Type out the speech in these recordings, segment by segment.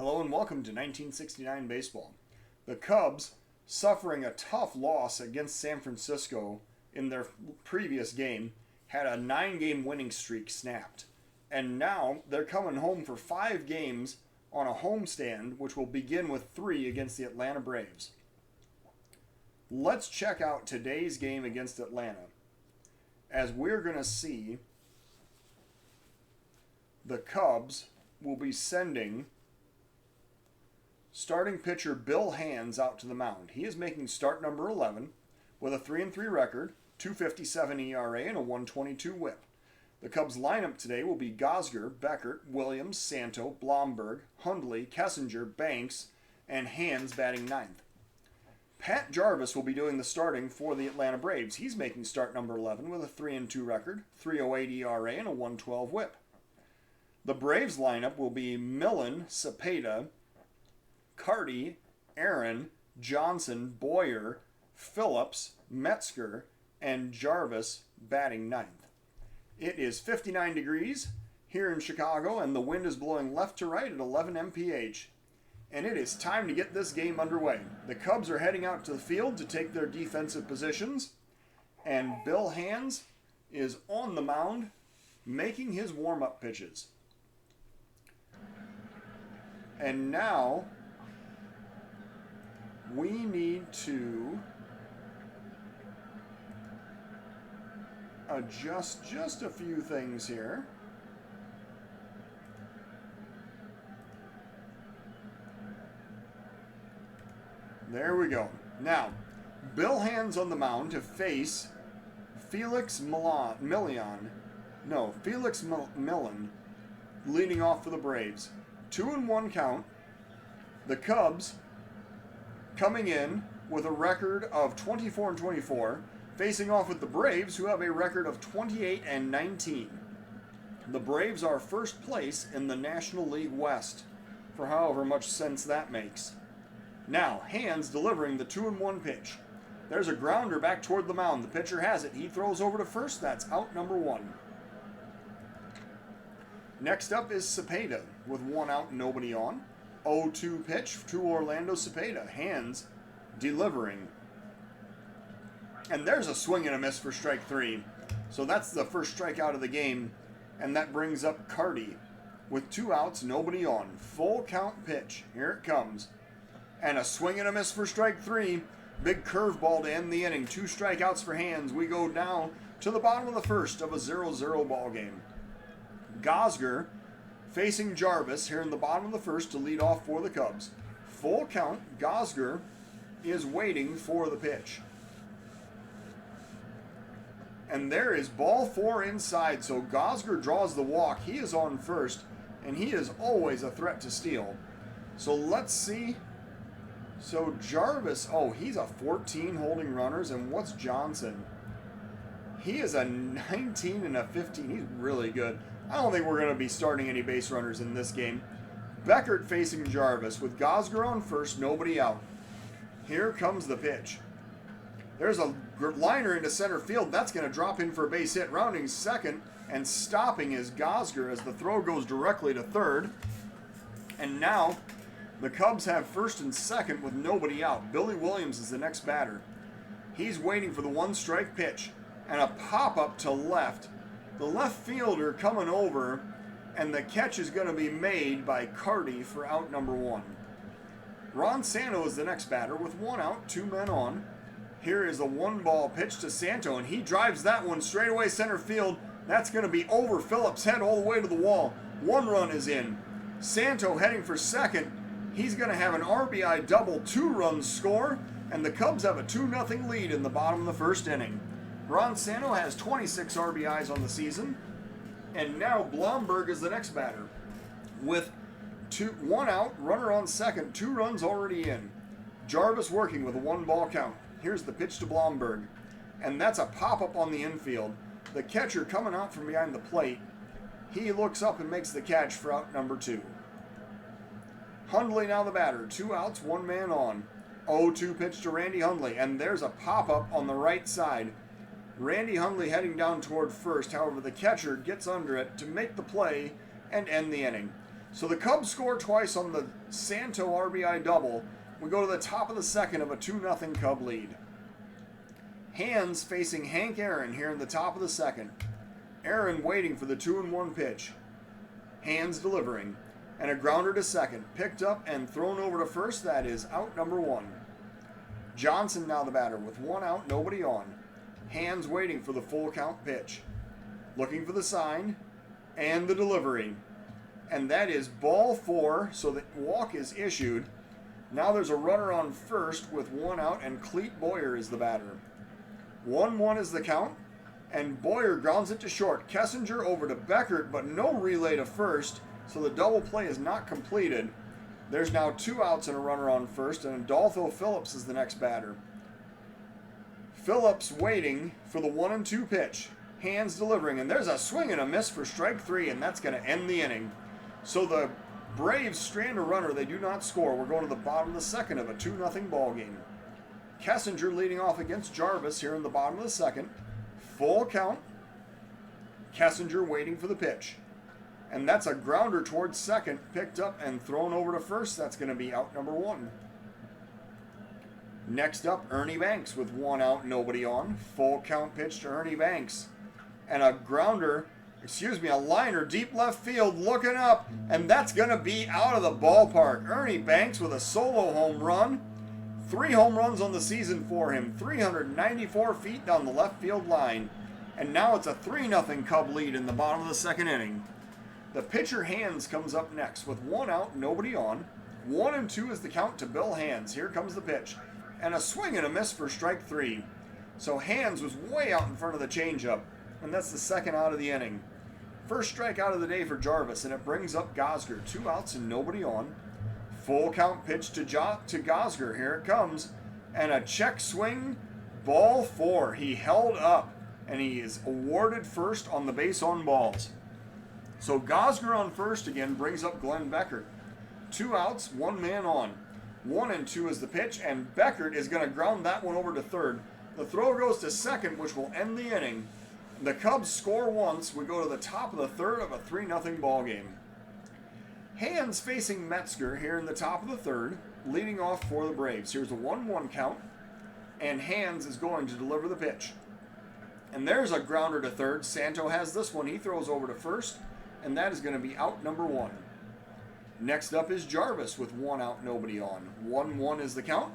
Hello and welcome to 1969 baseball. The Cubs, suffering a tough loss against San Francisco in their previous game, had a 9-game winning streak snapped. And now they're coming home for 5 games on a homestand, which will begin with 3 against the Atlanta Braves. Let's check out today's game against Atlanta, as we're going to see the Cubs will be sending starting pitcher Bill Hands out to the mound. He is making start number 11 with a 3-3 record, 2.57 ERA, and a 1.22 WHIP. The Cubs lineup today will be Gosger, Beckert, Williams, Santo, Blomberg, Hundley, Kessinger, Banks, and Hands batting 9th. Pat Jarvis will be doing the starting for the Atlanta Braves. He's making start number 11 with a 3-2 record, 3.08 ERA, and a 1.12 WHIP. The Braves lineup will be Millen, Cepeda, Carty, Aaron, Johnson, Boyer, Phillips, Metzger, and Jarvis batting 9th. It is 59 degrees here in Chicago, and the wind is blowing left to right at 11 mph. And it is time to get this game underway. The Cubs are heading out to the field to take their defensive positions, and Bill Hands is on the mound making his warm-up pitches. And now we need to adjust just a few things here. There we go. Now, Bill Hands on the mound to face Felix Millen leading off for the Braves. 2-1 count. The Cubs coming in with a record of 24-24, facing off with the Braves, who have a record of 28-19. The Braves are first place in the National League West, for however much sense that makes. Now, Hands delivering the 2-1 pitch. There's a grounder back toward the mound. The pitcher has it. He throws over to first. That's out number 1. Next up is Cepeda with 1 out, nobody on. 0-2 pitch to Orlando Cepeda. Hands delivering. And there's a swing and a miss for strike 3. So that's the first strikeout of the game. And that brings up Carty with 2 outs, nobody on. Full count pitch. Here it comes. And a swing and a miss for strike 3. Big curveball to end the inning. 2 strikeouts for Hands. We go down to the bottom of the first of a 0-0 ball game. Gosger facing Jarvis here in the bottom of the first to lead off for the Cubs. Full count. Gosger is waiting for the pitch. And there is ball 4 inside, so Gosger draws the walk. He is on first, and he is always a threat to steal. So let's see. So Jarvis, he's a 14 holding runners, and what's Johnson? He is a 19 and a 15. He's really good. I don't think we're going to be starting any base runners in this game. Beckert facing Jarvis with Gosger on first, nobody out. Here comes the pitch. There's a liner into center field. That's going to drop in for a base hit. Rounding second and stopping is Gosger as the throw goes directly to third. And now the Cubs have first and second with nobody out. Billy Williams is the next batter. He's waiting for the 1-strike pitch and a pop-up to left. The left fielder coming over, and the catch is going to be made by Carty for out number 1. Ron Santo is the next batter with 1 out, 2 men on. Here is a 1-ball pitch to Santo, and he drives that one straight away center field. That's going to be over Phillips' head all the way to the wall. 1 run is in. Santo heading for second. He's going to have an RBI double, 2 runs score, and the Cubs have a 2-0 lead in the bottom of the first inning. Ron Santo has 26 RBIs on the season, and now Blomberg is the next batter with 1 out, runner on second, 2 runs already in. Jarvis working with a 1-ball count. Here's the pitch to Blomberg, and that's a pop-up on the infield. The catcher coming out from behind the plate. He looks up and makes the catch for out number 2. Hundley now the batter, 2 outs, 1 man on. 0-2 pitch to Randy Hundley, and there's a pop-up on the right side. Randy Hundley heading down toward first. However, the catcher gets under it to make the play and end the inning. So the Cubs score twice on the Santo RBI double. We go to the top of the second of a 2-0 Cub lead. Hands facing Hank Aaron here in the top of the second. Aaron waiting for the 2-1 pitch. Hands delivering. And a grounder to second. Picked up and thrown over to first. That is out number 1. Johnson now the batter with 1 out, nobody on. Hands waiting for the full count pitch. Looking for the sign and the delivery. And that is ball 4, so the walk is issued. Now there's a runner on first with 1 out, and Clete Boyer is the batter. 1-1 is the count, and Boyer grounds it to short. Kessinger over to Beckert, but no relay to first, so the double play is not completed. There's now 2 outs and a runner on first, and Adolfo Phillips is the next batter. Phillips waiting for the 1-2 pitch. Hands delivering, and there's a swing and a miss for strike 3, and that's going to end the inning. So the Braves strand a runner. They do not score. We're going to the bottom of the second of a 2-0 ball game. Kessinger leading off against Jarvis here in the bottom of the second. Full count. Kessinger waiting for the pitch. And that's a grounder towards second, picked up and thrown over to first. That's going to be out number 1. Next up, Ernie Banks with 1 out, nobody on. Full count pitch to Ernie Banks. And a a liner deep left field looking up, and that's going to be out of the ballpark. Ernie Banks with a solo home run. 3 home runs on the season for him. 394 feet down the left field line. And now it's a 3-0 Cub lead in the bottom of the second inning. The pitcher Hands comes up next with 1 out, nobody on. 1-2 is the count to Bill Hands. Here comes the pitch. And a swing and a miss for strike 3. So Hands was way out in front of the changeup. And that's the second out of the inning. First strikeout of the day for Jarvis, and it brings up Gosger. 2 outs and nobody on. Full count pitch to Gosger. Here it comes. And a check swing. Ball 4. He held up, and he is awarded first on the base on balls. So Gosger on first again brings up Glenn Beckert. 2 outs, 1 man on. 1-2 is the pitch, and Beckert is going to ground that one over to third. The throw goes to second, which will end the inning. The Cubs score once. We go to the top of the third of a 3-0 ball game. Hands facing Metzger here in the top of the third, leading off for the Braves. Here's a 1-1 count, and Hands is going to deliver the pitch. And there's a grounder to third. Santo has this one. He throws over to first, and that is going to be out number 1. Next up is Jarvis with 1 out, nobody on. 1-1 is the count.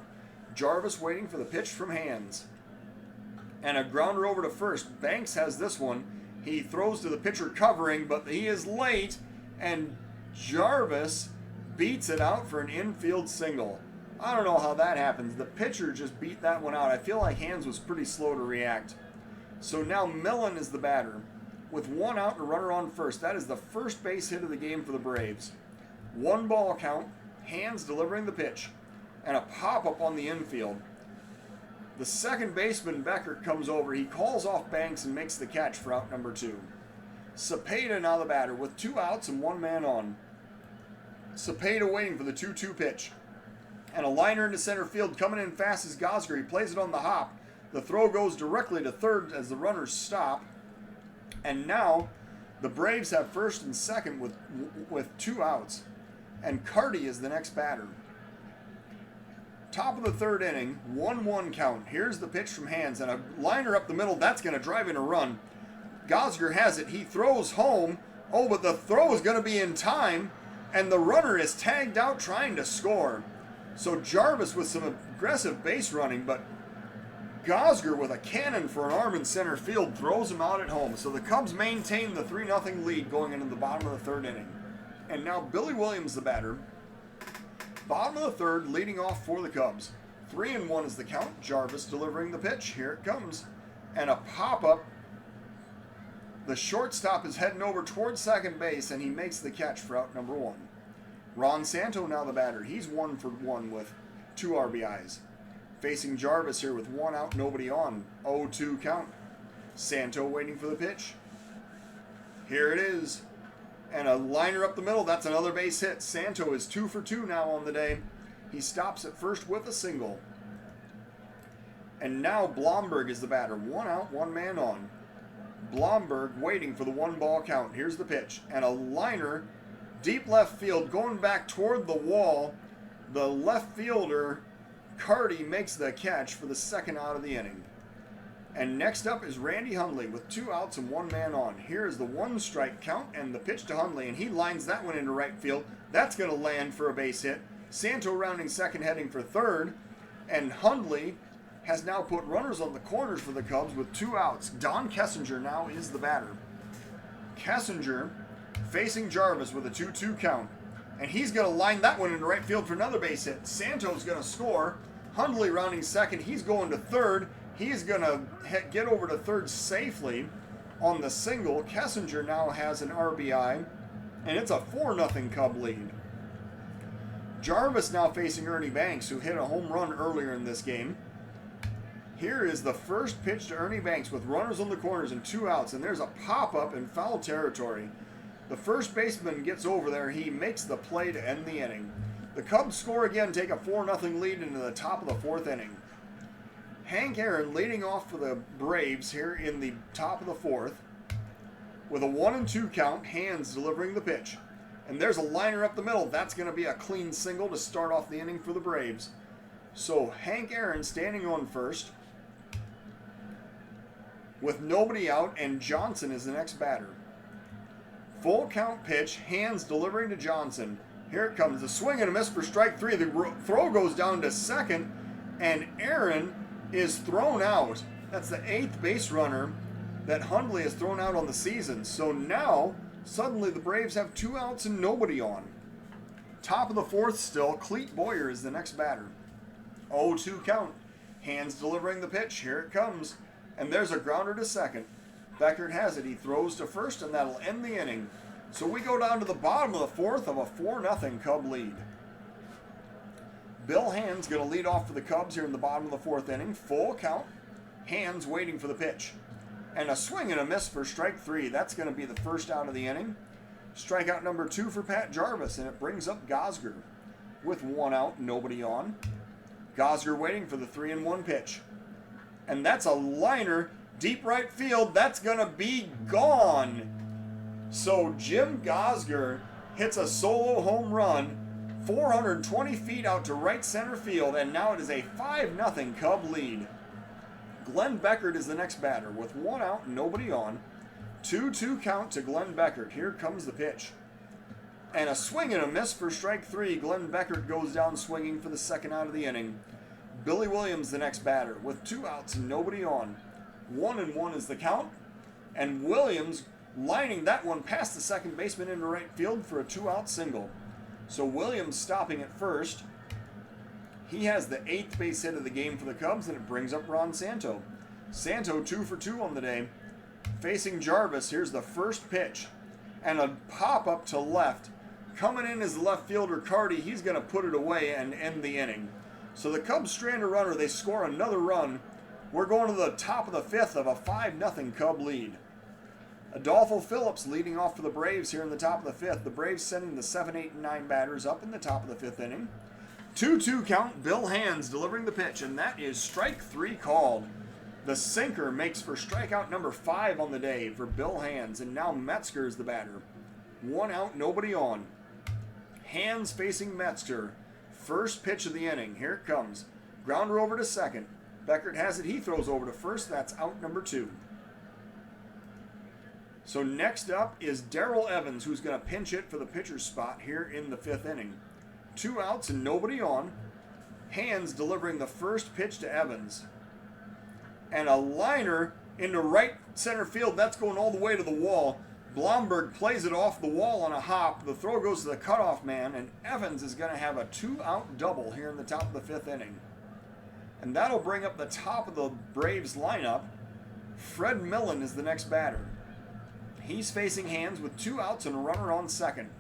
Jarvis waiting for the pitch from Hands. And a grounder over to first. Banks has this one. He throws to the pitcher covering, but he is late, and Jarvis beats it out for an infield single. I don't know how that happens. The pitcher just beat that one out. I feel like Hands was pretty slow to react. So now Millen is the batter with 1 out and a runner on first. That is the first base hit of the game for the Braves. 1 ball count. Hands delivering the pitch. And a pop-up on the infield. The second baseman, Beckert, comes over. He calls off Banks and makes the catch for out number 2. Cepeda now the batter with 2 outs and 1 man on. Cepeda waiting for the 2-2 pitch. And a liner into center field coming in fast as Gosger. He plays it on the hop. The throw goes directly to third as the runners stop. And now the Braves have first and second with 2 outs. And Carty is the next batter. Top of the third inning, 1-1 count. Here's the pitch from Hands, and a liner up the middle. That's going to drive in a run. Gosger has it. He throws home. Oh, but the throw is going to be in time, and the runner is tagged out trying to score. So Jarvis with some aggressive base running, but Gosger with a cannon for an arm in center field throws him out at home. So the Cubs maintain the 3-0 lead going into the bottom of the third inning. And now Billy Williams, the batter. Bottom of the third, leading off for the Cubs. 3-1 is the count. Jarvis delivering the pitch. Here it comes. And a pop-up. The shortstop is heading over towards second base, and he makes the catch for out number 1. Ron Santo now the batter. He's 1 for 1 with 2 RBIs. Facing Jarvis here with 1 out, nobody on. 0-2 count. Santo waiting for the pitch. Here it is. And a liner up the middle. That's another base hit. Santo is 2 for 2 now on the day. He stops at first with a single. And now Blomberg is the batter. 1 out, 1 man on. Blomberg waiting for the 1 ball count. Here's the pitch. And a liner Deep left field, going back toward the wall. The left fielder, Carty, makes the catch for the second out of the inning. And next up is Randy Hundley with 2 outs and 1 man on. Here is the 1 strike count and the pitch to Hundley, and he lines that one into right field. That's going to land for a base hit. Santo rounding second, heading for third. And Hundley has now put runners on the corners for the Cubs with 2 outs. Don Kessinger now is the batter. Kessinger facing Jarvis with a 2-2 count. And he's going to line that one into right field for another base hit. Santo's going to score. Hundley rounding second. He's going to third. He's going to get over to third safely on the single. Kessinger now has an RBI, and it's a 4-0 Cub lead. Jarvis now facing Ernie Banks, who hit a home run earlier in this game. Here is the first pitch to Ernie Banks with runners on the corners and 2 outs, and there's a pop-up in foul territory. The first baseman gets over there. He makes the play to end the inning. The Cubs score again, take a 4-0 lead into the top of the 4th inning. Hank Aaron leading off for the Braves here in the top of the 4th with a 1-2 count, Hands delivering the pitch. And there's a liner up the middle. That's going to be a clean single to start off the inning for the Braves. So Hank Aaron standing on first with nobody out, and Johnson is the next batter. Full count pitch, Hands delivering to Johnson. Here it comes, the swing and a miss for strike 3. The throw goes down to second, and Aaron is thrown out. That's the 8th base runner that Hundley has thrown out on the season. So now, suddenly the Braves have 2 outs and nobody on. Top of the 4th still, Clete Boyer is the next batter. 0-2 count. Hands delivering the pitch. Here it comes. And there's a grounder to second. Beckert has it. He throws to first, and that'll end the inning. So we go down to the bottom of the 4th of a 4-0 Cub lead. Bill Hands going to lead off for the Cubs here in the bottom of the 4th inning. Full count. Hands waiting for the pitch. And a swing and a miss for strike 3. That's going to be the first out of the inning. Strikeout number 2 for Pat Jarvis, and it brings up Gosger with 1 out, nobody on. Gosger waiting for the 3-1 pitch. And that's a liner, deep right field. That's going to be gone. So Jim Gosger hits a solo home run, 420 feet out to right center field, and now it is a 5-0 Cub lead. Glenn Beckert is the next batter with 1 out, nobody on. 2-2 count to Glenn Beckert. Here comes the pitch. And a swing and a miss for strike 3. Glenn Beckert goes down swinging for the second out of the inning. Billy Williams the next batter with 2 outs and nobody on. 1-1 is the count. And Williams lining that one past the second baseman into right field for a 2-out single. So Williams stopping at first. He has the 8th base hit of the game for the Cubs, and it brings up Ron Santo. Santo 2 for 2 on the day. Facing Jarvis, here's the first pitch. And a pop-up to left. Coming in is the left fielder, Carty. He's going to put it away and end the inning. So the Cubs strand a runner. They score another run. We're going to the top of the 5th of a 5-0 Cub lead. Adolfo Phillips leading off for the Braves here in the top of the 5th. The Braves sending the 7, 8, and 9 batters up in the top of the 5th inning. 2-2 count, Bill Hands delivering the pitch, and that is strike 3 called. The sinker makes for strikeout number 5 on the day for Bill Hands, and now Metzger is the batter. 1 out, nobody on. Hands facing Metzger. First pitch of the inning. Here it comes. Grounder over to second. Beckert has it. He throws over to first. That's out number 2. So next up is Daryl Evans, who's going to pinch hit for the pitcher's spot here in the 5th inning. 2 outs and nobody on. Hands delivering the first pitch to Evans. And a liner into right center field. That's going all the way to the wall. Blomberg plays it off the wall on a hop. The throw goes to the cutoff man, and Evans is going to have a 2-out double here in the top of the 5th inning. And that'll bring up the top of the Braves lineup. Fred Millen is the next batter. He's facing Hands with 2 outs and a runner on second.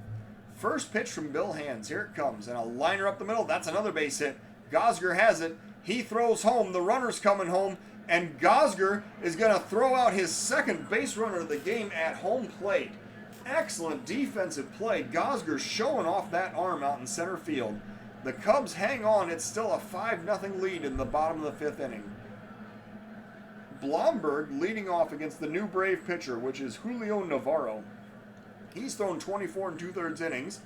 First pitch from Bill Hands. Here it comes. And a liner up the middle. That's another base hit. Gosger has it. He throws home. The runner's coming home. And Gosger is going to throw out his second base runner of the game at home plate. Excellent defensive play. Gosger showing off that arm out in center field. The Cubs hang on. It's still a 5-0 lead in the bottom of the 5th inning. Blomberg leading off against the new Brave pitcher, which is Julio Navarro. He's thrown 24 and 2/3 innings,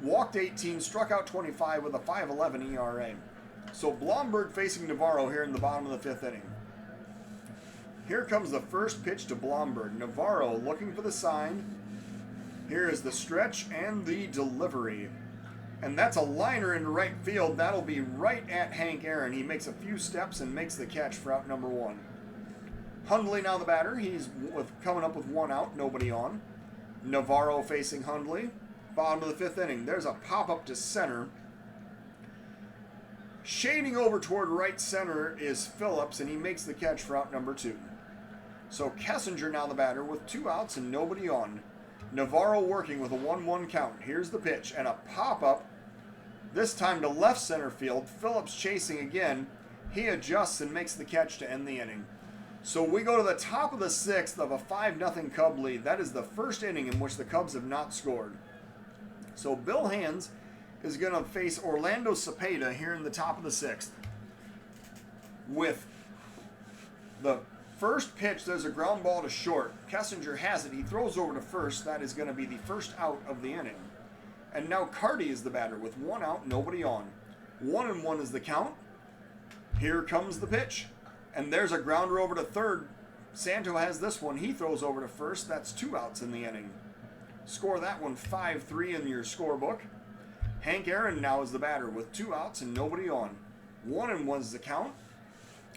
walked 18, struck out 25 with a 5.11 ERA. So Blomberg facing Navarro here in the bottom of the 5th inning. Here comes the first pitch to Blomberg. Navarro looking for the sign. Here is the stretch and the delivery. And that's a liner in right field. That'll be right at Hank Aaron. He makes a few steps and makes the catch for out number 1. Hundley now the batter. He's coming up with 1 out, nobody on. Navarro facing Hundley. Bottom of the 5th inning. There's a pop-up to center. Shading over toward right center is Phillips, and he makes the catch for out number 2. So Kessinger now the batter with 2 outs and nobody on. Navarro working with a 1-1 count. Here's the pitch and a pop-up, this time to left center field. Phillips chasing again. He adjusts and makes the catch to end the inning. So we go to the top of the 6th of a 5-0 Cub lead. That is the first inning in which the Cubs have not scored. So Bill Hands is going to face Orlando Cepeda here in the top of the 6th. With the first pitch, there's a ground ball to short. Kessinger has it. He throws over to first. That is going to be the first out of the inning. And now Carty is the batter with 1 out, nobody on. 1-1 is the count. Here comes the pitch. And there's a grounder over to third. Santo has this one. He throws over to first. That's 2 outs in the inning. Score that one 5-3 in your scorebook. Hank Aaron now is the batter with 2 outs and nobody on. 1-1 is the count.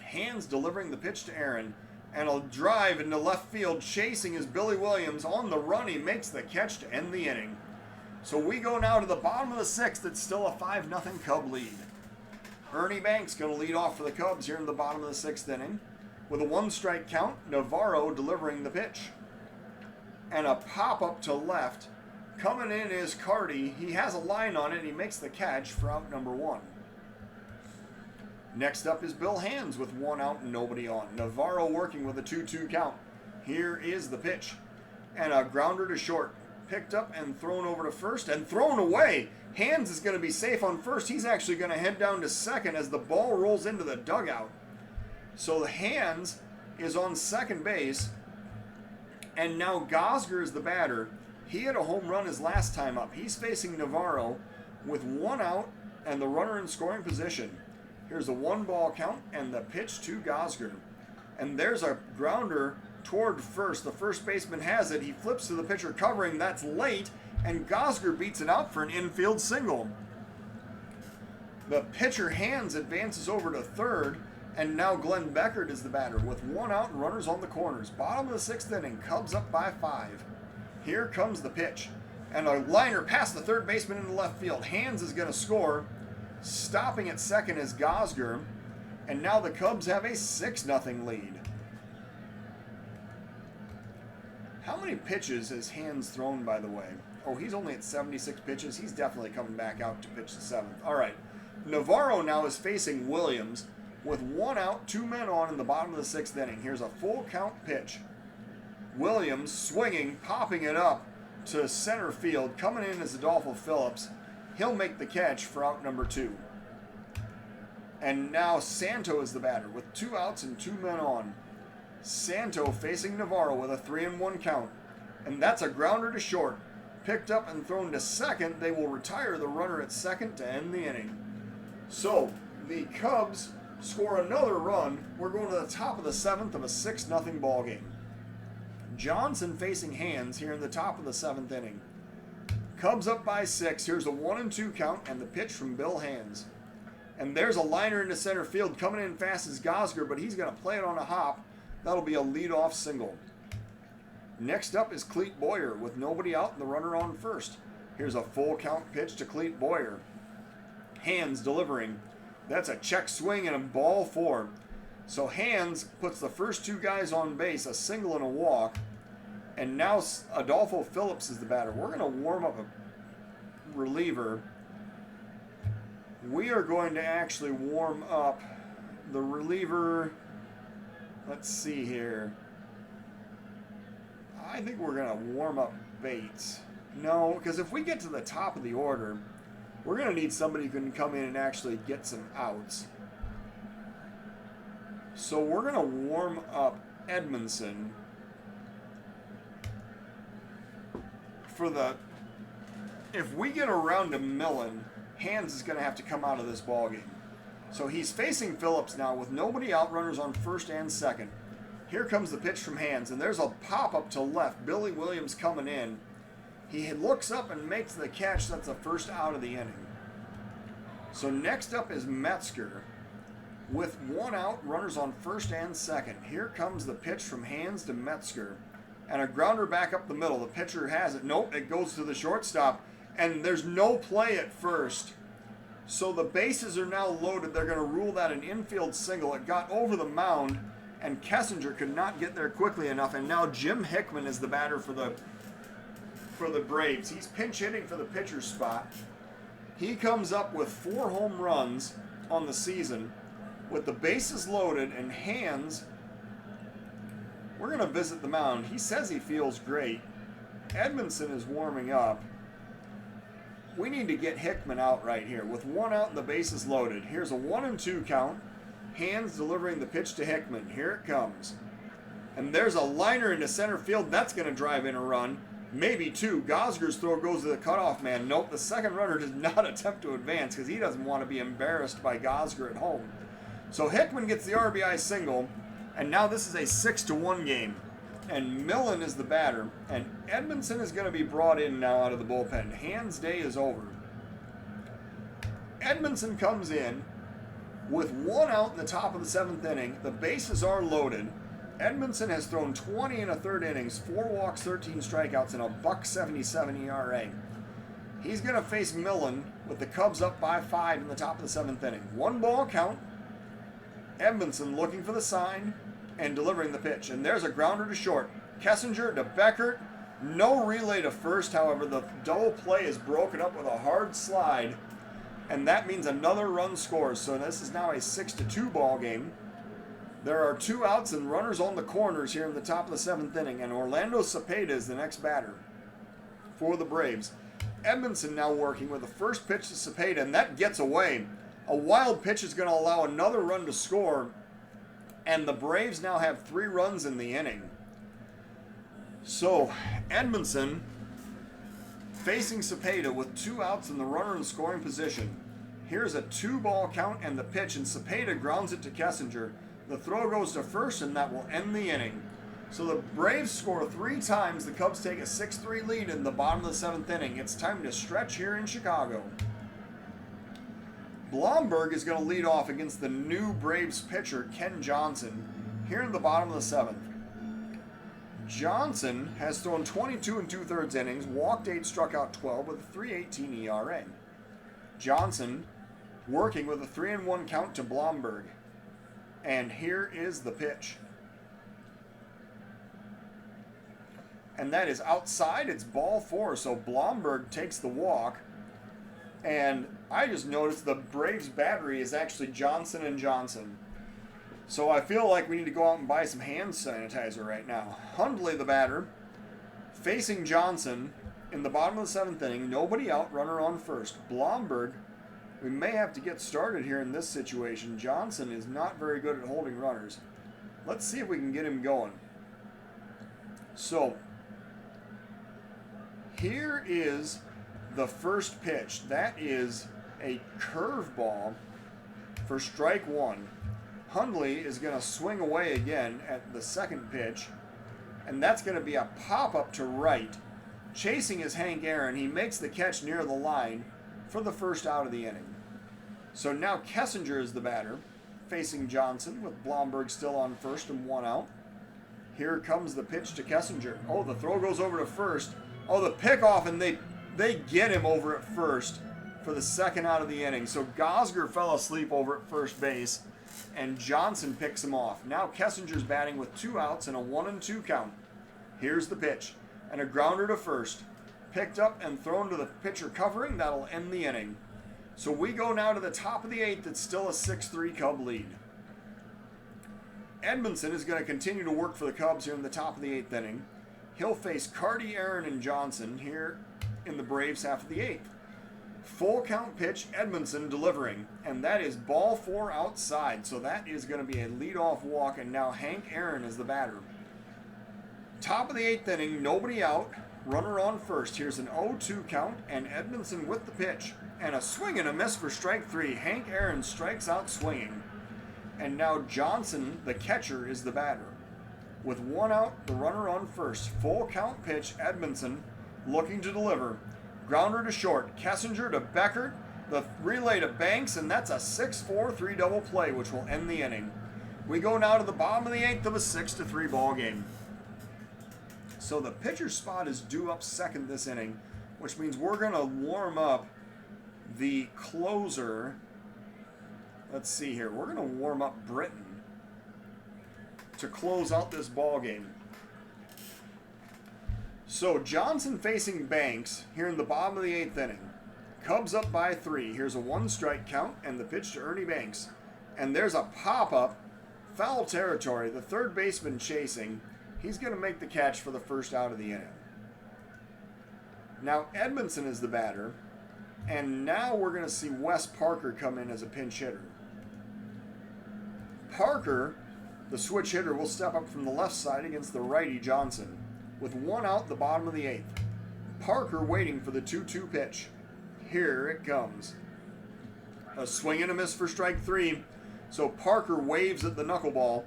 Hands delivering the pitch to Aaron. And a drive into left field. Chasing is Billy Williams. On the run, he makes the catch to end the inning. So we go now to the bottom of the 6th. It's still a 5-0 Cub lead. Ernie Banks going to lead off for the Cubs here in the bottom of the 6th inning. With a 1-strike count, Navarro delivering the pitch. And a pop-up to left. Coming in is Carty. He has a line on it. He makes the catch for out number 1. Next up is Bill Hands with 1 out and nobody on. Navarro working with a 2-2 count. Here is the pitch. And a grounder to short. Picked up and thrown over to first and thrown away. Hands is going to be safe on first. He's actually going to head down to second as the ball rolls into the dugout. So the Hands is on second base. And now Gosger is the batter. He had a home run his last time up. He's facing Navarro with 1 out and the runner in scoring position. Here's a 1-ball count and the pitch to Gosger. And there's a grounder toward first. The first baseman has it. He flips to the pitcher covering. That's late. And Gosger beats it out for an infield single. The pitcher Hands advances over to third. And now Glenn Beckert is the batter with 1 out and runners on the corners. Bottom of the 6th inning. Cubs up by 5. Here comes the pitch. And a liner past the third baseman into left field. Hands is going to score. Stopping at second is Gosger. And now the Cubs have a 6-0 lead. How many pitches has Hands thrown, by the way? Oh, he's only at 76 pitches. He's definitely coming back out to pitch the 7th. All right. Navarro now is facing Williams with 1 out, 2 men on in the bottom of the 6th inning. Here's a full count pitch. Williams swinging, popping it up to center field. Coming in is Adolfo Phillips. He'll make the catch for out number 2. And now Santo is the batter with 2 outs and 2 men on. Santo facing Navarro with a 3-1 count. And that's a grounder to short. Picked up and thrown to second. They will retire the runner at second to end the inning. So the Cubs score another run. We're going to the top of the 7th of a 6-0 ball game. Johnson facing Hands here in the top of the 7th inning. Cubs up by 6. Here's a 1-2 count and the pitch from Bill Hands. And there's a liner into center field. Coming in fast is Gosger, but he's going to play it on a hop. That'll be a leadoff single. Next up is Clete Boyer with nobody out and the runner on first. Here's a full count pitch to Clete Boyer. Hands delivering. That's a check swing and a ball 4. So Hands puts the first 2 guys on base, a single and a walk. And now Adolfo Phillips is the batter. We're going to warm up a reliever. We are going to actually warm up the reliever. Let's see here. I think we're going to warm up Bates. No, because if we get to the top of the order, we're going to need somebody who can come in and actually get some outs. So we're going to warm up Edmondson. if we get around to Millen, Hands is going to have to come out of this ball game. So he's facing Phillips now with nobody out, runners on first and second. Here comes the pitch from Hands, and there's a pop-up to left. Billy Williams coming in. He looks up and makes the catch. That's the first out of the inning. So next up is Metzger. With one out, runners on first and second. Here comes the pitch from Hands to Metzger. And a grounder back up the middle. The pitcher has it. Nope, it goes to the shortstop. And there's no play at first. So the bases are now loaded. They're going to rule that an infield single. It got over the mound, and Kessinger could not get there quickly enough. And now Jim Hickman is the batter for the Braves. He's pinch hitting for the pitcher's spot. He comes up with 4 home runs on the season with the bases loaded and Hands. We're going to visit the mound. He says he feels great. Edmondson is warming up. We need to get Hickman out right here. With 1 out and the bases loaded. Here's a 1-2 count. Hands delivering the pitch to Hickman. Here it comes. And there's a liner into center field. That's going to drive in a run. Maybe 2. Gosger's throw goes to the cutoff man. Nope, the second runner does not attempt to advance because he doesn't want to be embarrassed by Gosger at home. So Hickman gets the RBI single, and now this is a 6-1 game. And Millen is the batter, and Edmondson is going to be brought in now out of the bullpen. Hands' day is over. Edmondson comes in with 1 out in the top of the 7th inning. The bases are loaded. Edmondson has thrown 20 in a third innings, 4 walks, 13 strikeouts, and a .77 ERA. He's going to face Millen with the Cubs up by 5 in the top of the 7th inning. 1 ball count. Edmondson looking for the sign and delivering the pitch. And there's a grounder to short. Kessinger to Beckert. No relay to first. However, the double play is broken up with a hard slide. And that means another run scores. So this is now a 6-2 ball game. There are 2 outs and runners on the corners here in the top of the 7th inning. And Orlando Cepeda is the next batter for the Braves. Edmondson now working with the first pitch to Cepeda, and that gets away. A wild pitch is going to allow another run to score, and the Braves now have 3 runs in the inning. So Edmondson facing Cepeda with 2 outs and the runner in scoring position. Here's a 2-ball count and the pitch, and Cepeda grounds it to Kessinger. The throw goes to first, and that will end the inning. So the Braves score 3 times. The Cubs take a 6-3 lead in the bottom of the 7th inning. It's time to stretch here in Chicago. Blomberg is going to lead off against the new Braves pitcher, Ken Johnson, here in the bottom of the 7th. Johnson has thrown 22 2/3 innings, walked 8, struck out 12 with a 3.18 ERA. Johnson working with a 3-1 count to Blomberg. And here is the pitch. And that is outside. It's ball 4. So Blomberg takes the walk. And I just noticed the Braves battery is actually Johnson and Johnson. So I feel like we need to go out and buy some hand sanitizer right now. Hundley, the batter, facing Johnson in the bottom of the 7th inning. Nobody out, runner on first. Blomberg, we may have to get started here in this situation. Johnson is not very good at holding runners. Let's see if we can get him going. So here is the first pitch. That is a curveball for strike 1. Hundley is going to swing away again at the second pitch, and that's going to be a pop-up to right. Chasing is Hank Aaron. He makes the catch near the line for the first out of the inning. So now Kessinger is the batter, facing Johnson with Blomberg still on first and 1 out. Here comes the pitch to Kessinger. Oh, the throw goes over to first. Oh, the pickoff, and they get him over at first for the second out of the inning. So Gosger fell asleep over at first base, and Johnson picks him off. Now Kessinger's batting with 2 outs and a 1-2 count. Here's the pitch, and a grounder to first. Picked up and thrown to the pitcher covering. That'll end the inning. So we go now to the top of the 8th. It's still a 6-3 Cub lead. Edmondson is going to continue to work for the Cubs here in the top of the 8th inning. He'll face Carty, Aaron, and Johnson here in the Braves half of the 8th. Full count pitch, Edmondson delivering, and that is ball 4 outside. So that is going to be a leadoff walk, and now Hank Aaron is the batter. Top of the 8th inning, nobody out, runner on first. Here's an 0-2 count, and Edmondson with the pitch. And a swing and a miss for strike 3. Hank Aaron strikes out swinging. And now Johnson, the catcher, is the batter. With 1 out, the runner on first. Full count pitch, Edmondson looking to deliver. Grounder to short. Kessinger to Beckert. The relay to Banks, and that's a 6-4 3-double play, which will end the inning. We go now to the bottom of the 8th of a 6-3 ball game. So the pitcher's spot is due up second this inning, which means we're going to warm up the closer. Let's see here. We're going to warm up Britton to close out this ball game. So Johnson facing Banks here in the bottom of the 8th inning. Cubs up by 3. Here's a 1-strike count and the pitch to Ernie Banks. And there's a pop-up, foul territory. The third baseman chasing. He's going to make the catch for the first out of the inning. Now Edmondson is the batter. And now we're going to see Wes Parker come in as a pinch hitter. Parker, the switch hitter, will step up from the left side against the righty Johnson. With 1 out the bottom of the 8th. Parker waiting for the 2-2 pitch. Here it comes. A swing and a miss for strike 3. So Parker waves at the knuckleball,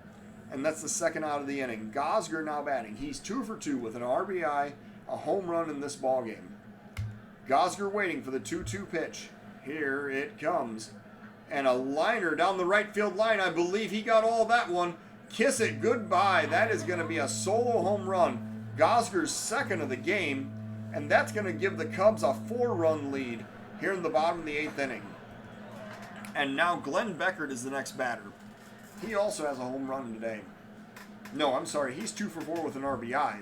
and that's the second out of the inning. Gosger now batting. He's 2 for 2 with an RBI, a home run in this ball game. Gosger waiting for the 2-2 pitch. Here it comes. And a liner down the right field line. I believe he got all that one. Kiss it goodbye. That is going to be a solo home run. Gosger's second of the game. And that's going to give the Cubs a 4-run lead here in the bottom of the 8th inning. And now Glenn Beckert is the next batter. He also has a home run today. No, I'm sorry. He's 2 for 4 with an RBI.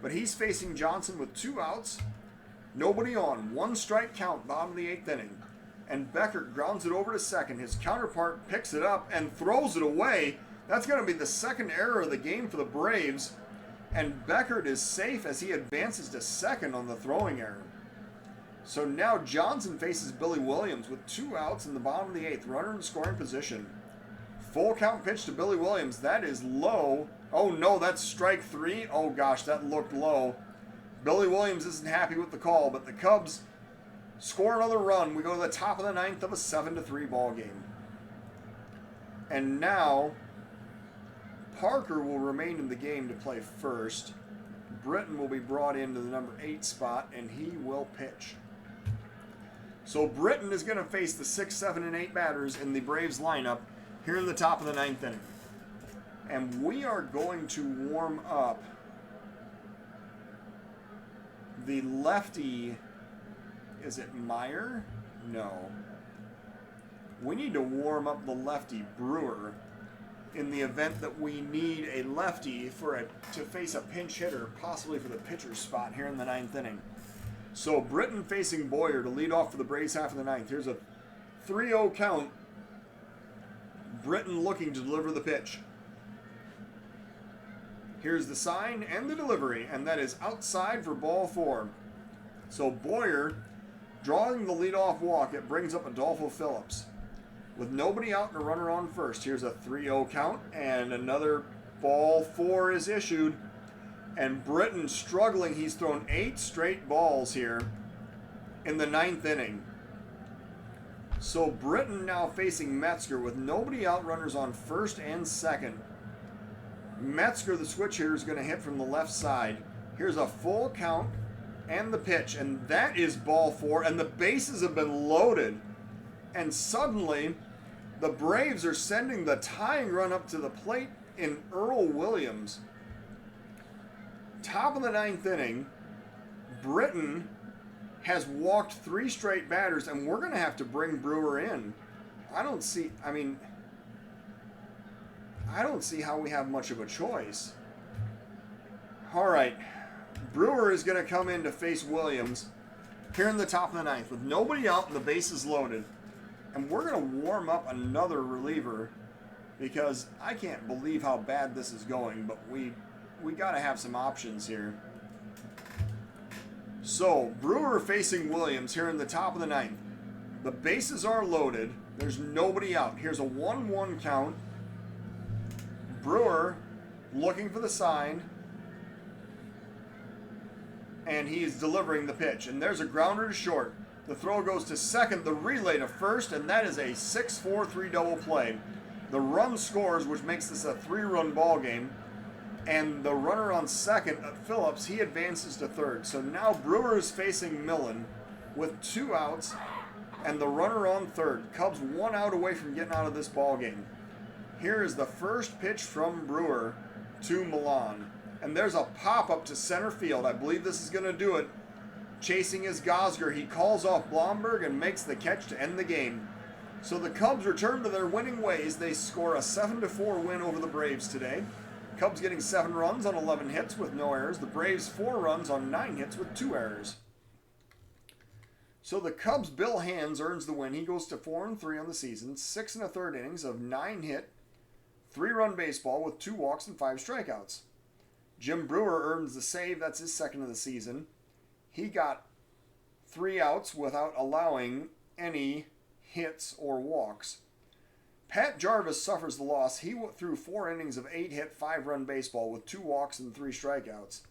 But he's facing Johnson with 2 outs. Nobody on. 1-strike count, bottom of the 8th inning. And Beckert grounds it over to second. His counterpart picks it up and throws it away. That's going to be the second error of the game for the Braves. And Beckert is safe as he advances to second on the throwing error. So now Johnson faces Billy Williams with 2 outs in the bottom of the 8th. Runner in scoring position. Full count pitch to Billy Williams. That is low. Oh no, that's strike 3. Oh gosh, that looked low. Billy Williams isn't happy with the call, but the Cubs score another run. We go to the top of the 9th of a 7-3 ball game. And now Parker will remain in the game to play first. Britton will be brought into the number 8 spot, and he will pitch. So Britton is going to face the 6, 7, and 8 batters in the Braves lineup here in the top of the 9th inning. And we are going to warm up the lefty. Is it Meyer? No. We need to warm up the lefty Brewer in the event that we need a lefty to face a pinch hitter, possibly for the pitcher's spot here in the 9th inning. So Britton facing Boyer to lead off for the Braves half of the 9th. Here's a 3-0 count. Britton looking to deliver the pitch. Here's the sign and the delivery, and that is outside for ball 4. So Boyer drawing the leadoff walk. It brings up Adolfo Phillips. With nobody out and a runner on first, here's a 3-0 count, and another ball 4 is issued. And Britton struggling. He's thrown 8 straight balls here in the 9th inning. So Britton now facing Metzger with nobody out, runners on first and second. Metzger, the switch hitter, is going to hit from the left side. Here's a full count and the pitch, and that is ball 4, and the bases have been loaded. And suddenly, the Braves are sending the tying run up to the plate in Earl Williams. Top of the 9th inning, Britton has walked 3 straight batters, and we're going to have to bring Brewer in. I don't see how we have much of a choice. All right, Brewer is going to come in to face Williams here in the top of the 9th with nobody out and the bases loaded. And we're going to warm up another reliever because I can't believe how bad this is going, but we got to have some options here. So, Brewer facing Williams here in the top of the 9th. The bases are loaded. There's nobody out. Here's a 1-1 count. Brewer looking for the sign. and he's delivering the pitch. And there's a grounder to short. The throw goes to second, the relay to first, and that is a 6-4-3 double play. The run scores, which makes this a 3-run ball game. And the runner on second, Phillips, he advances to third. So now Brewer is facing Millen with 2 outs and the runner on third. Cubs 1 out away from getting out of this ball game. Here is the first pitch from Brewer to Millen. And there's a pop up to center field. I believe this is going to do it. Chasing is Gosger. He calls off Blomberg and makes the catch to end the game. So the Cubs return to their winning ways. They score a 7-4 win over the Braves today. Cubs getting 7 runs on 11 hits with no errors. The Braves 4 runs on 9 hits with 2 errors. So the Cubs' Bill Hands earns the win. He goes to 4-3 on the season. 6 1/3 innings of 9 hit, 3-run baseball with 2 walks and 5 strikeouts. Jim Brewer earns the save. That's his second of the season. He got 3 outs without allowing any hits or walks. Pat Jarvis suffers the loss. He threw 4 innings of 8 hit, 5-run baseball with 2 walks and 3 strikeouts.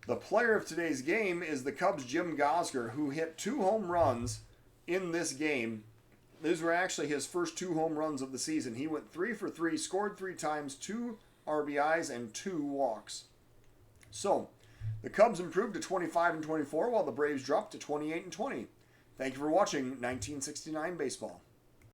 The player of today's game is the Cubs' Jim Gosger, who hit 2 home runs in this game. These were actually his first 2 home runs of the season. He went 3 for 3, scored 3 times, 2 RBIs, and 2 walks. So, the Cubs improved to 25-24, while the Braves dropped to 28-20. Thank you for watching 1969 Baseball.